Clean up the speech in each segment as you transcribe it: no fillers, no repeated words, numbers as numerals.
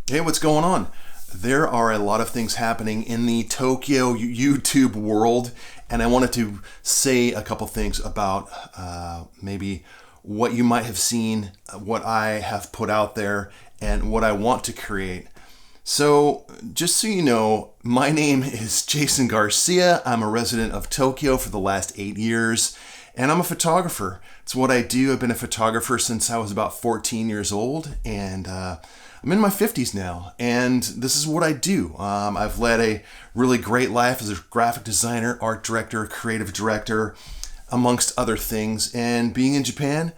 Hey, what's going on? There are a lot of things happening in the Tokyo YouTube world, and I wanted to say a couple things about maybe what you might have seen, what I have put out there, and what I want to create. So, just so you know, my name is Jason Garcia. I'm a resident of Tokyo for the last 8 years, and I'm a photographer. It's what I do. I've been a photographer since I was about 14 years old, and I'm in my 50s now, and this is what I do. I've led a really great life as a graphic designer, art director, creative director, amongst other things. And being in Japan,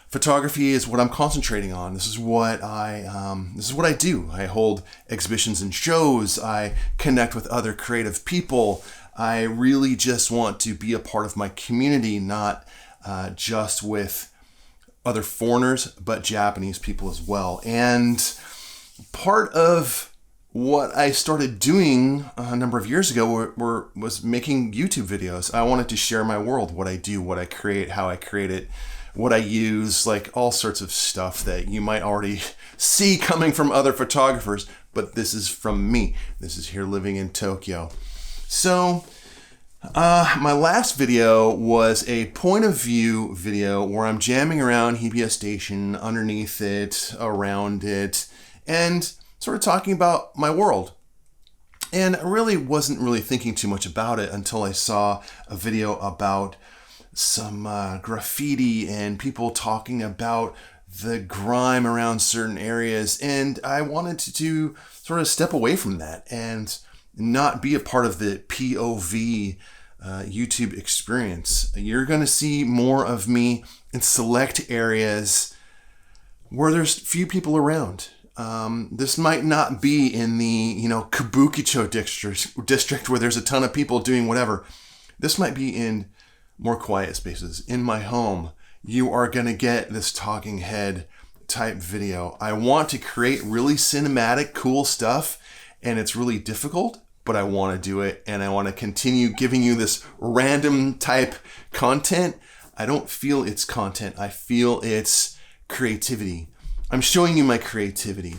photography is what I'm concentrating on. This is what I do. I hold exhibitions and shows. I connect with other creative people. I really just want to be a part of my community, not just with other foreigners, but Japanese people as well. And part of what I started doing a number of years ago was making YouTube videos. I wanted to share my world, what I do, what I create, how I create it, what I use, like all sorts of stuff that you might already see coming from other photographers, but this is from me. This is here living in Tokyo. So, my last video was a point of view video where I'm jamming around Hibiya Station, underneath it, around it, and sort of talking about my world. And I really wasn't really thinking too much about it until I saw a video about some graffiti and people talking about the grime around certain areas. And I wanted to sort of step away from that and not be a part of the POV YouTube experience. You're going to see more of me in select areas where there's few people around. This might not be in the, Kabukicho district where there's a ton of people doing whatever. This might be in more quiet spaces. In my home, you are going to get this talking head type video. I want to create really cinematic, cool stuff, and it's really difficult, but I want to do it, and I want to continue giving you this random type content. I don't feel it's content. I feel it's creativity. I'm showing you my creativity,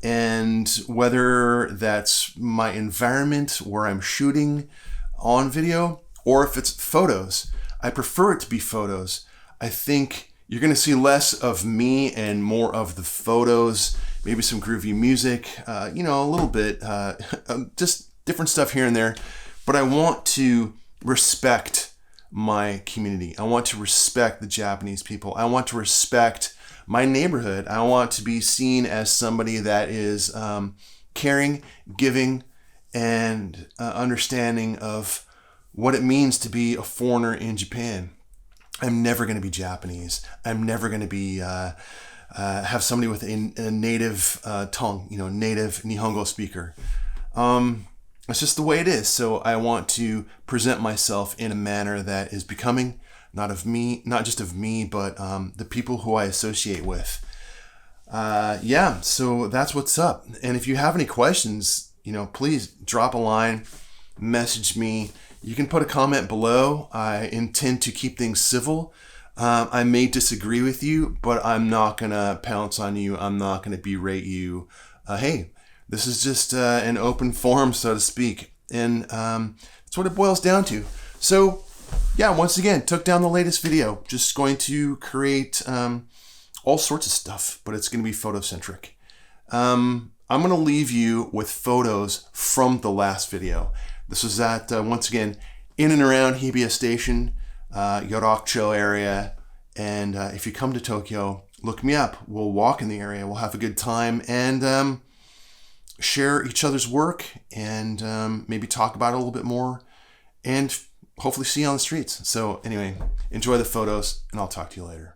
and whether that's my environment where I'm shooting on video or if it's photos, I prefer it to be photos. I think you're going to see less of me and more of the photos, maybe some groovy music, a little bit, just different stuff here and there. But I want to respect my community. I want to respect the Japanese people. I want to respect my neighborhood. I want to be seen as somebody that is caring, giving, and understanding of what it means to be a foreigner in Japan. I'm never going to be Japanese. I'm never going to be have somebody with a native tongue, native Nihongo speaker. It's just the way it is. So I want to present myself in a manner that is becoming, not just of me, but the people who I associate with. So that's what's up. And if you have any questions, please drop a line, message me. You can put a comment below. I intend to keep things civil. I may disagree with you, but I'm not going to pounce on you. I'm not going to berate you. Hey, this is just an open forum, so to speak. And that's what it boils down to. So, once again, took down the latest video. Just going to create all sorts of stuff, but it's going to be photocentric. I'm going to leave you with photos from the last video. This was at, once again, in and around Hibiya Station, Yorakucho area. And if you come to Tokyo, look me up. We'll walk in the area. We'll have a good time and share each other's work and maybe talk about it a little bit more and hopefully see you on the streets. So anyway, enjoy the photos and I'll talk to you later.